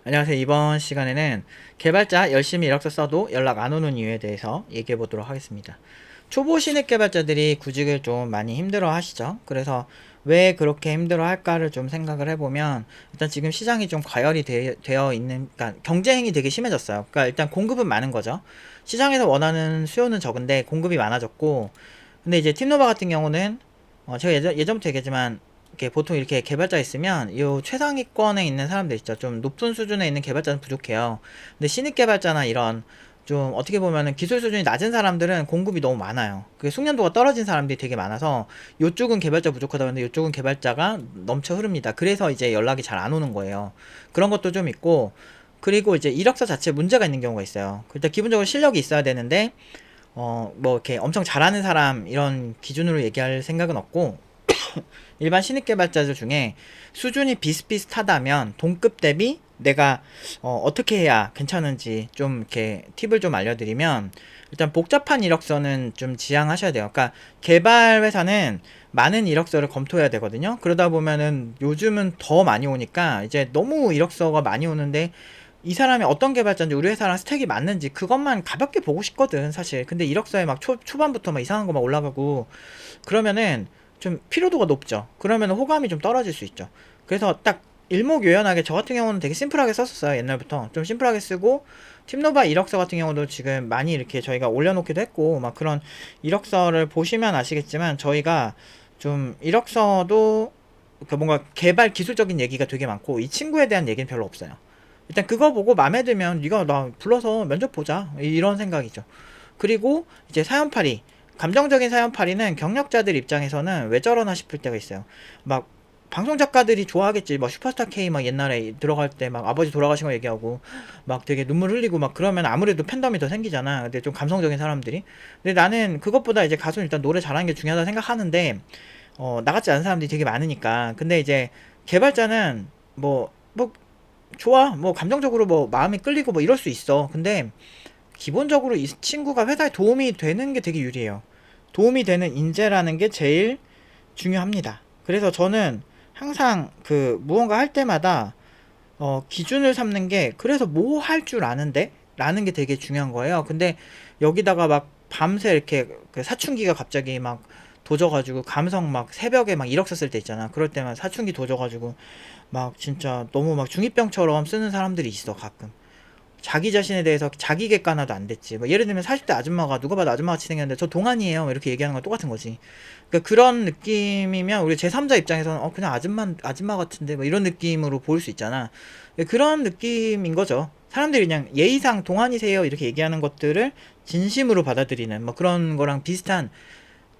안녕하세요. 이번 시간에는 개발자 열심히 이력서 써도 연락 안 오는 이유에 대해서 얘기해 보도록 하겠습니다. 초보 신입 개발자들이 구직을 좀 많이 힘들어 하시죠. 그래서 왜 그렇게 힘들어 할까를 좀 생각을 해보면, 일단 지금 시장이 좀 과열이 되어 있는, 그러니까 경쟁이 되게 심해졌어요. 그러니까 일단 공급은 많은 거죠. 시장에서 원하는 수요는 적은데 공급이 많아졌고, 근데 이제 팀노바 같은 경우는 제가 예전부터 얘기했지만, 이렇게 보통 이렇게 개발자 있으면 요 최상위권에 있는 사람들 있죠. 좀 높은 수준에 있는 개발자는 부족해요. 근데 신입 개발자나 이런 좀 어떻게 보면은 기술 수준이 낮은 사람들은 공급이 너무 많아요. 그 숙련도가 떨어진 사람들이 되게 많아서 요쪽은 개발자 부족하다 근데 요쪽은 개발자가 넘쳐 흐릅니다. 그래서 이제 연락이 잘 안 오는 거예요. 그런 것도 좀 있고, 그리고 이제 이력서 자체에 문제가 있는 경우가 있어요. 일단 기본적으로 실력이 있어야 되는데 뭐 이렇게 엄청 잘하는 사람 이런 기준으로 얘기할 생각은 없고, 일반 신입 개발자들 중에 수준이 비슷비슷하다면 동급 대비 내가 떻게 해야 괜찮은지 좀 이렇게 팁을 좀 알려드리면, 일단 복잡한 이력서는 좀 지양하셔야 돼요. 그러니까 개발 회사는 많은 이력서를 검토해야 되거든요. 그러다 보면은 요즘은 더 많이 오니까 이제 너무 이력서가 많이 오는데 이 사람이 어떤 개발자인지 우리 회사랑 스택이 맞는지 그것만 가볍게 보고 싶거든 사실. 근데 이력서에 막 초반부터 막 이상한 거 막 올라가고 그러면은 좀 피로도가 높죠. 그러면 호감이 좀 떨어질 수 있죠. 그래서 딱 일목요연하게, 저 같은 경우는 되게 심플하게 썼었어요. 옛날부터 좀 심플하게 쓰고, 팀노바 이력서 같은 경우도 지금 많이 이렇게 저희가 올려놓기도 했고 막 그런 이력서를 보시면 아시겠지만, 저희가 좀 이력서도 그 뭔가 개발 기술적인 얘기가 되게 많고 이 친구에 대한 얘기는 별로 없어요. 일단 그거 보고 마음에 들면 네가 나 불러서 면접 보자, 이런 생각이죠. 그리고 이제 사연팔이, 감정적인 사연팔이는 경력자들 입장에서는 왜 저러나 싶을 때가 있어요. 막 방송 작가들이 좋아하겠지. 막 슈퍼스타 K 막 옛날에 들어갈 때 막 아버지 돌아가신 거 얘기하고 막 되게 눈물 흘리고 막 그러면 아무래도 팬덤이 더 생기잖아. 근데 좀 감성적인 사람들이. 근데 나는 그것보다 이제 가수는 일단 노래 잘하는 게 중요하다 생각하는데, 나같지 않은 사람들이 되게 많으니까. 근데 이제 개발자는 뭐 좋아. 뭐 감정적으로 뭐 마음이 끌리고 뭐 이럴 수 있어. 근데 기본적으로 이 친구가 회사에 도움이 되는 게 되게 유리해요. 도움이 되는 인재라는 게 제일 중요합니다. 그래서 저는 항상 그 무언가 할 때마다 기준을 삼는 게, 그래서 뭐 할 줄 아는데? 라는 게 되게 중요한 거예요. 근데 여기다가 막 밤새 이렇게 그 사춘기가 갑자기 막 도져가지고 감성 막 새벽에 막 1억 썼을 때 있잖아. 그럴 때만 사춘기 도져가지고 막 진짜 너무 막 중이병처럼 쓰는 사람들이 있어 가끔. 자기 자신에 대해서 자기 객관화도 안 됐지. 뭐 예를 들면 40대 아줌마가 누가 봐도 아줌마같이 생겼는데 저 동안이에요, 이렇게 얘기하는 건 똑같은 거지. 그러니까 그런 느낌이면 우리 제3자 입장에서는 그냥 아줌마 같은데 뭐 이런 느낌으로 보일 수 있잖아. 그런 느낌인 거죠. 사람들이 그냥 예의상 동안이세요 이렇게 얘기하는 것들을 진심으로 받아들이는 뭐 그런 거랑 비슷한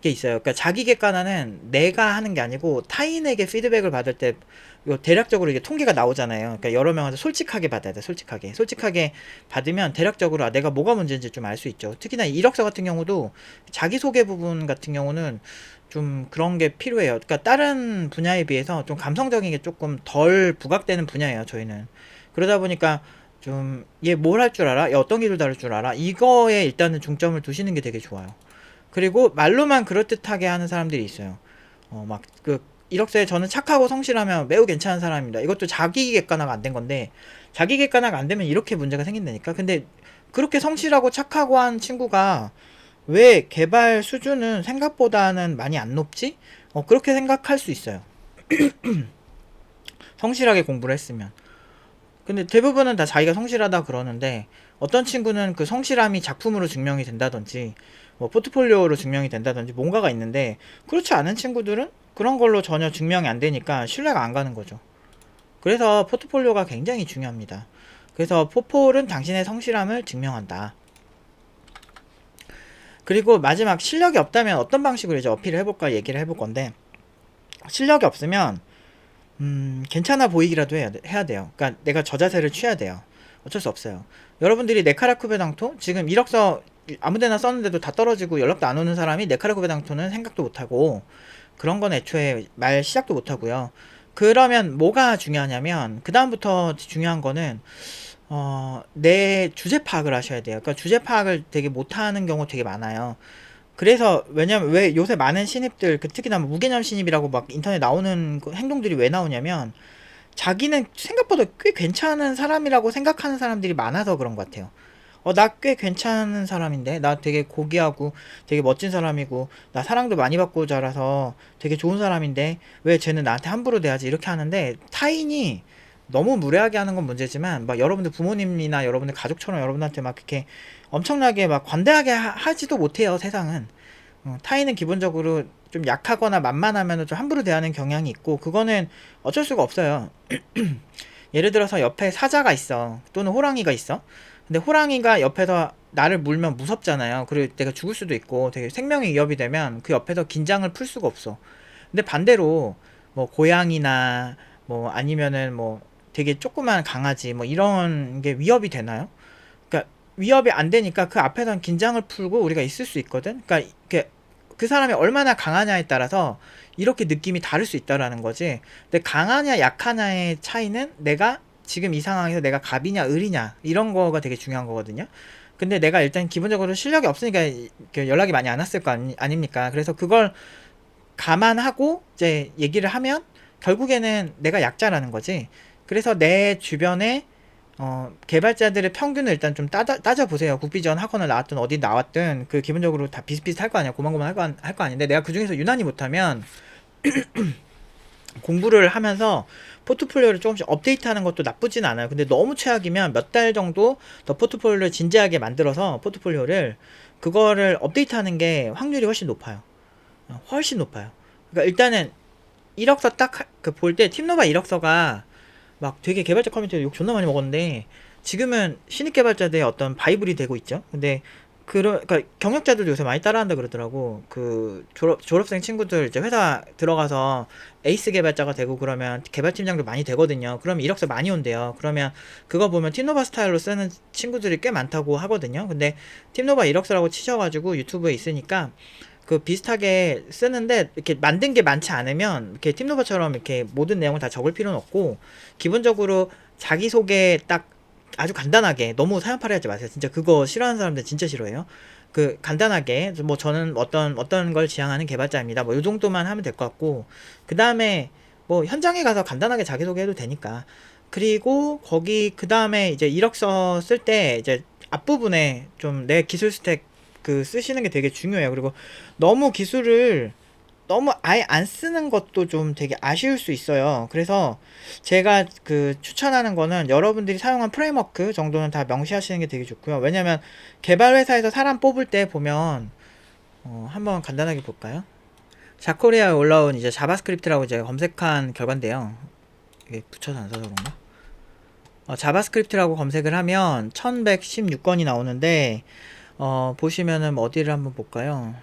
게 있어요. 그러니까 자기 객관화는 내가 하는 게 아니고 타인에게 피드백을 받을 때 요 대략적으로 이게 통계가 나오잖아요. 그러니까 여러 명한테 솔직하게 받아야 돼. 솔직하게 받으면 대략적으로 내가 뭐가 문제인지 좀 알 수 있죠. 특히나 이력서 같은 경우도 자기소개 부분 같은 경우는 좀 그런 게 필요해요. 그러니까 다른 분야에 비해서 좀 감성적인 게 조금 덜 부각되는 분야예요, 저희는. 그러다 보니까 좀 얘 뭘 할 줄 알아? 얘 어떤 기술 다룰 줄 알아? 이거에 일단은 중점을 두시는 게 되게 좋아요. 그리고 말로만 그럴듯하게 하는 사람들이 있어요. 막 이력서에 저는 착하고 성실하면 매우 괜찮은 사람입니다. 이것도 자기 객관화가 안 된 건데, 자기 객관화가 안 되면 이렇게 문제가 생긴다니까. 근데 그렇게 성실하고 착하고 한 친구가 왜 개발 수준은 생각보다는 많이 안 높지? 그렇게 생각할 수 있어요. 성실하게 공부를 했으면. 근데 대부분은 다 자기가 성실하다 그러는데, 어떤 친구는 그 성실함이 작품으로 증명이 된다든지 뭐 포트폴리오로 증명이 된다든지 뭔가가 있는데, 그렇지 않은 친구들은 그런 걸로 전혀 증명이 안 되니까 신뢰가 안 가는 거죠. 그래서 포트폴리오가 굉장히 중요합니다. 그래서 포폴은 당신의 성실함을 증명한다. 그리고 마지막, 실력이 없다면 어떤 방식으로 이제 어필을 해볼까 얘기를 해볼 건데, 실력이 없으면 괜찮아 보이기라도 해야 돼요. 그러니까 내가 저 자세를 취해야 돼요. 어쩔 수 없어요. 여러분들이 네카라쿠베당토 지금 이력서 아무데나 썼는데도 다 떨어지고 연락도 안 오는 사람이 네카라쿠베당토는 생각도 못하고, 그런 건 애초에 말 시작도 못하고요. 그러면 뭐가 중요하냐면, 그 다음부터 중요한 거는 내 주제 파악을 하셔야 돼요. 그러니까 주제 파악을 되게 못하는 경우 되게 많아요. 그래서 왜냐면 왜 요새 많은 신입들, 특히나 뭐 무개념 신입이라고 막 인터넷 나오는 행동들이 왜 나오냐면, 자기는 생각보다 꽤 괜찮은 사람이라고 생각하는 사람들이 많아서 그런 것 같아요. 나 꽤 괜찮은 사람인데, 나 되게 고귀하고 되게 멋진 사람이고, 나 사랑도 많이 받고 자라서 되게 좋은 사람인데, 왜 쟤는 나한테 함부로 대하지? 이렇게 하는데, 타인이 너무 무례하게 하는 건 문제지만, 막 여러분들 부모님이나 여러분들 가족처럼 여러분한테 막 그렇게 엄청나게 막 관대하게 하지도 못해요, 세상은. 타인은 기본적으로 좀 약하거나 만만하면 좀 함부로 대하는 경향이 있고, 그거는 어쩔 수가 없어요. 예를 들어서 옆에 사자가 있어. 또는 호랑이가 있어. 근데 호랑이가 옆에서 나를 물면 무섭잖아요. 그리고 내가 죽을 수도 있고 되게 생명의 위협이 되면 그 옆에서 긴장을 풀 수가 없어. 근데 반대로 뭐 고양이나 뭐 아니면은 뭐 되게 조그만 강아지 뭐 이런 게 위협이 되나요? 그러니까 위협이 안 되니까 그 앞에선 긴장을 풀고 우리가 있을 수 있거든. 그러니까 이게 그 사람이 얼마나 강하냐에 따라서 이렇게 느낌이 다를 수 있다라는 거지. 근데 강하냐 약하냐의 차이는 내가 지금 이 상황에서 내가 갑이냐 을이냐 이런 거가 되게 중요한 거거든요. 근데 내가 일단 기본적으로 실력이 없으니까 연락이 많이 안 왔을 거 아닙니까? 그래서 그걸 감안하고 이제 얘기를 하면 결국에는 내가 약자라는 거지. 그래서 내 주변에 개발자들의 평균을 일단 좀 따져보세요. 국비지원 학원을 나왔든 어디 나왔든 그 기본적으로 다 비슷비슷할 거 아니야. 고만고만 할 거 아닌데 내가 그 중에서 유난히 못하면 공부를 하면서 포트폴리오를 조금씩 업데이트하는 것도 나쁘진 않아요. 근데 너무 최악이면 몇 달 정도 더 포트폴리오를 진지하게 만들어서 포트폴리오를 그거를 업데이트하는 게 확률이 훨씬 높아요. 훨씬 높아요. 그러니까 일단은 이력서 딱 그 볼 때 팀노바 이력서가 막 되게 개발자 커뮤니티에 욕 존나 많이 먹었는데 지금은 신입 개발자들의 어떤 바이블이 되고 있죠. 근데 그러니까 경력자들도 요새 많이 따라한다 그러더라고. 그 졸업생 친구들 이제 회사 들어가서 에이스 개발자가 되고 그러면 개발팀장도 많이 되거든요. 그러면 이력서 많이 온대요. 그러면 그거 보면 팀노바 스타일로 쓰는 친구들이 꽤 많다고 하거든요. 근데 팀노바 이력서라고 치셔가지고 유튜브에 있으니까 그 비슷하게 쓰는데 이렇게 만든 게 많지 않으면 이렇게 팀노바처럼 이렇게 모든 내용을 다 적을 필요는 없고 기본적으로 자기소개 딱 아주 간단하게 너무 사연팔이 하지 마세요. 진짜 그거 싫어하는 사람들 진짜 싫어해요. 그 간단하게 뭐 저는 어떤 걸 지향하는 개발자입니다. 뭐 요 정도만 하면 될 것 같고 그 다음에 뭐 현장에 가서 간단하게 자기소개해도 되니까 그리고 거기 그 다음에 이제 이력서 쓸 때 이제 앞부분에 좀 내 기술 스택 그 쓰시는 게 되게 중요해요. 그리고 너무 기술을 너무 아예 안 쓰는 것도 좀 되게 아쉬울 수 있어요. 그래서 제가 그 추천하는 거는 여러분들이 사용한 프레임워크 정도는 다 명시하시는 게 되게 좋고요. 왜냐면 개발 회사에서 사람 뽑을 때 보면 한번 간단하게 볼까요? 자코리아에 올라온 이제 자바스크립트라고 제가 검색한 결과인데요. 이게 붙여서 안 써서 그런가? 자바스크립트라고 검색을 하면 1116건이 나오는데 보시면은 어디를 한번 볼까요?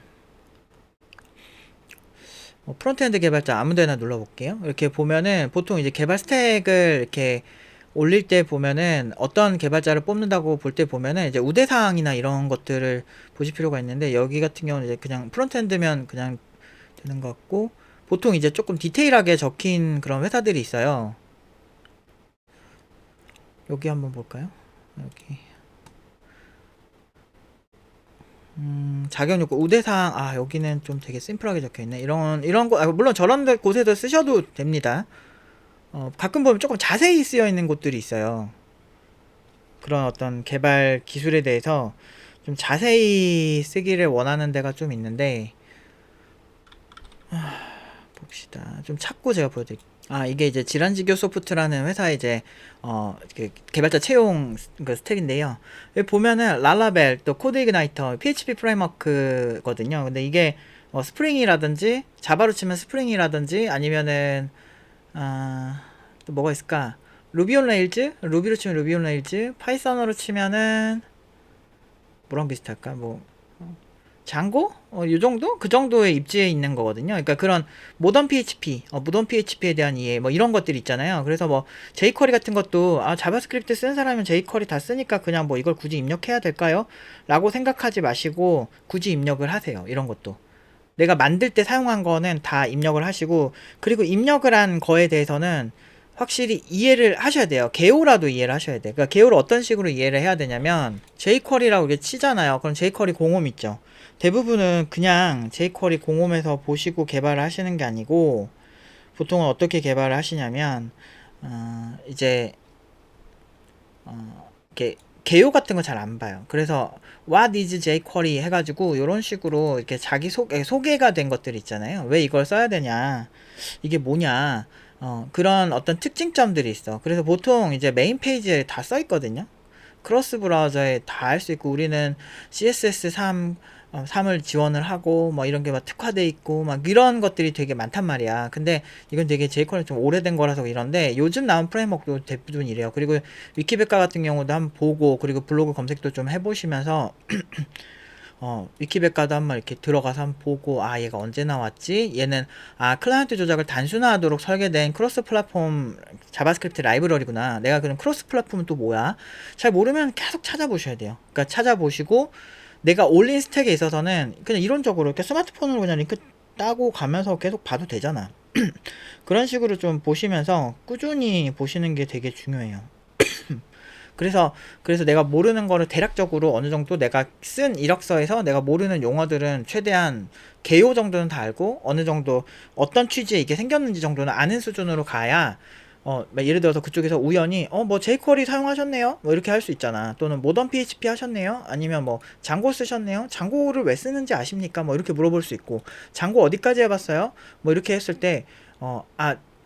프론트엔드 개발자 아무데나 눌러볼게요. 이렇게 보면은 보통 이제 개발 스택을 이렇게 올릴 때 보면은 어떤 개발자를 뽑는다고 볼 때 보면은 이제 우대사항이나 이런 것들을 보실 필요가 있는데 여기 같은 경우는 이제 그냥 프론트엔드면 그냥 되는 것 같고 보통 이제 조금 디테일하게 적힌 그런 회사들이 있어요. 여기 한번 볼까요? 여기 자격 요구 우대사항 여기는 좀 되게 심플하게 적혀있네. 이런 거 물론 저런 곳에서 쓰셔도 됩니다. 가끔 보면 조금 자세히 쓰여 있는 곳들이 있어요. 그런 어떤 개발 기술에 대해서 좀 자세히 쓰기를 원하는 데가 좀 있는데 봅시다. 좀 찾고 제가 보여드릴게요. 이게 이제 질환지교 소프트라는 회사의 이제 그 개발자 채용 그 스택인데요. 여기 보면은 랄라벨 또 코드 이그나이터 PHP 프레임워크거든요. 근데 이게 스프링이라든지 자바로 치면 스프링이라든지 아니면은 또 뭐가 있을까? 루비 온 레일즈, 루비로 치면 루비 온 레일즈, 파이썬으로 치면은 뭐랑 비슷할까? 뭐 장고? 요 정도? 그 정도의 입지에 있는 거거든요. 그러니까 그런 모던 PHP, 모던 PHP에 대한 이해, 뭐 이런 것들 있잖아요. 그래서 뭐 jQuery 같은 것도 자바스크립트 쓰는 사람은 jQuery 다 쓰니까 그냥 뭐 이걸 굳이 입력해야 될까요? 라고 생각하지 마시고 굳이 입력을 하세요. 이런 것도. 내가 만들 때 사용한 거는 다 입력을 하시고 그리고 입력을 한 거에 대해서는 확실히 이해를 하셔야 돼요. 개요라도 이해를 하셔야 돼요. 그러니까 개요를 어떤 식으로 이해를 해야 되냐면 jQuery라고 이렇게 치잖아요. 그럼 jQuery 공홈 있죠. 대부분은 그냥 jQuery 공홈에서 보시고 개발을 하시는 게 아니고 보통은 어떻게 개발을 하시냐면 이제 이렇게 개요 같은 거 잘 안 봐요. 그래서 What is jQuery 해가지고 이런 식으로 이렇게 자기 소개가 된 것들 있잖아요. 왜 이걸 써야 되냐, 이게 뭐냐, 그런 어떤 특징점들이 있어. 그래서 보통 이제 메인 페이지에 다 써 있거든요. 크로스 브라우저에 다 할 수 있고, 우리는 CSS3 3을 지원을 하고 뭐 이런 게 막 특화돼 있고 막 이런 것들이 되게 많단 말이야. 근데 이건 되게 jQuery 좀 오래된 거라서 이런데, 요즘 나온 프레임워크도 대부분 이래요. 그리고 위키백과 같은 경우도 한번 보고, 그리고 블로그 검색도 좀 해보시면서 위키백과도 한번 이렇게 들어가서 한번 보고, 아 얘가 언제 나왔지, 얘는 클라이언트 조작을 단순화하도록 설계된 크로스 플랫폼 자바스크립트 라이브러리구나, 내가 그럼 크로스 플랫폼은 또 뭐야, 잘 모르면 계속 찾아보셔야 돼요. 그러니까 찾아보시고, 내가 올린 스택에 있어서는 그냥 이론적으로 이렇게 스마트폰으로 그냥 링크 따고 가면서 계속 봐도 되잖아. 그런 식으로 좀 보시면서 꾸준히 보시는 게 되게 중요해요. 그래서 내가 모르는 거를 대략적으로 어느 정도, 내가 쓴 이력서에서 내가 모르는 용어들은 최대한 개요 정도는 다 알고, 어느 정도 어떤 취지에 이게 생겼는지 정도는 아는 수준으로 가야, 예를 들어서 그쪽에서 우연히 뭐 jQuery 사용하셨네요, 뭐 이렇게 할 수 있잖아. 또는 모던 PHP 하셨네요, 아니면 뭐 장고 쓰셨네요, 장고를 왜 쓰는지 아십니까, 뭐 이렇게 물어볼 수 있고, 장고 어디까지 해봤어요, 뭐 이렇게 했을 때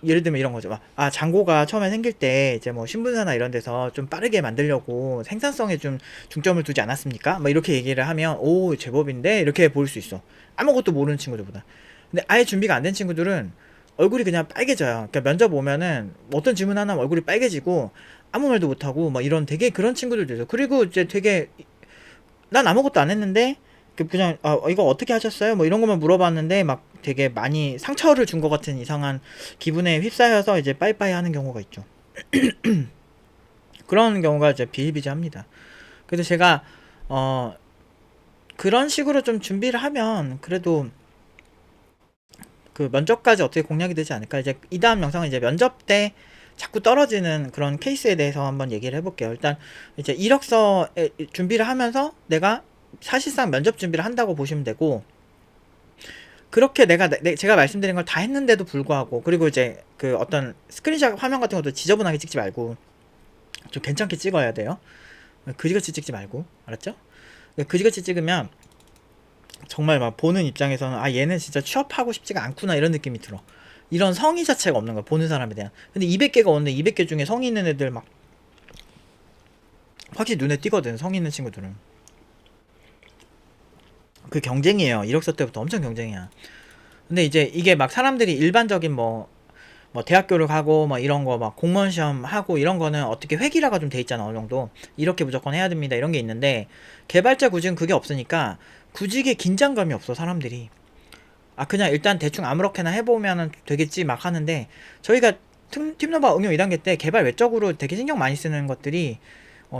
예를 들면 이런 거죠. 장고가 처음에 생길 때 이제 뭐 신분사나 이런 데서 좀 빠르게 만들려고 생산성에 좀 중점을 두지 않았습니까? 뭐 이렇게 얘기를 하면, 오 제법인데, 이렇게 볼 수 있어. 아무것도 모르는 친구들보다. 근데 아예 준비가 안 된 친구들은 얼굴이 그냥 빨개져요. 그러니까 면접 오면은 뭐 어떤 질문 하나 하면 얼굴이 빨개지고 아무 말도 못하고 막 이런, 되게 그런 친구들도 있어요. 그리고 이제 되게, 난 아무것도 안 했는데 그냥 이거 어떻게 하셨어요, 뭐 이런 것만 물어봤는데 막 되게 많이 상처를 준 것 같은 이상한 기분에 휩싸여서 이제 빠이빠이 하는 경우가 있죠. 그런 경우가 이제 비일비재합니다. 그래서 제가 그런 식으로 좀 준비를 하면 그래도 그 면접까지 어떻게 공략이 되지 않을까. 이제 이 다음 영상은 이제 면접 때 자꾸 떨어지는 그런 케이스에 대해서 한번 얘기를 해볼게요. 일단 이제 이력서 준비를 하면서 내가 사실상 면접 준비를 한다고 보시면 되고, 그렇게 제가 말씀드린 걸 다 했는데도 불구하고, 그리고 이제 그 어떤 스크린샷 화면 같은 것도 지저분하게 찍지 말고 좀 괜찮게 찍어야 돼요. 그지같이 찍지 말고, 알았죠? 그지같이 찍으면 정말 막 보는 입장에서는 얘는 진짜 취업하고 싶지가 않구나, 이런 느낌이 들어. 이런 성의 자체가 없는 거야, 보는 사람에 대한. 근데 200개가 오는데 200개 중에 성의 있는 애들 막 확실히 눈에 띄거든, 성의 있는 친구들은. 그 경쟁이에요. 이력서 때부터 엄청 경쟁이야. 근데 이제 이게 막 사람들이 일반적인 뭐 대학교를 가고 뭐 이런 거 막 공무원 시험 하고 이런 거는 어떻게 회기라가 좀 돼 있잖아, 어느 정도. 이렇게 무조건 해야 됩니다, 이런 게 있는데, 개발자 구직은 그게 없으니까 구직에 긴장감이 없어, 사람들이. 그냥 일단 대충 아무렇게나 해보면은 되겠지 막 하는데, 저희가 팀노바 응용 1단계 때 개발 외적으로 되게 신경 많이 쓰는 것들이,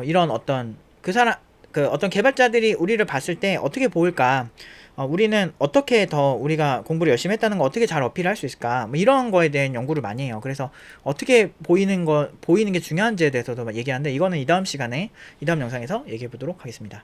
이런 어떤 그 어떤 개발자들이 우리를 봤을 때 어떻게 보일까, 우리는 어떻게 더 우리가 공부를 열심히 했다는 거 어떻게 잘 어필할 수 있을까, 뭐 이런 거에 대한 연구를 많이 해요. 그래서 어떻게 보이는 게 중요한지에 대해서도 얘기하는데, 이거는 이 다음 시간에, 이 다음 영상에서 얘기해 보도록 하겠습니다.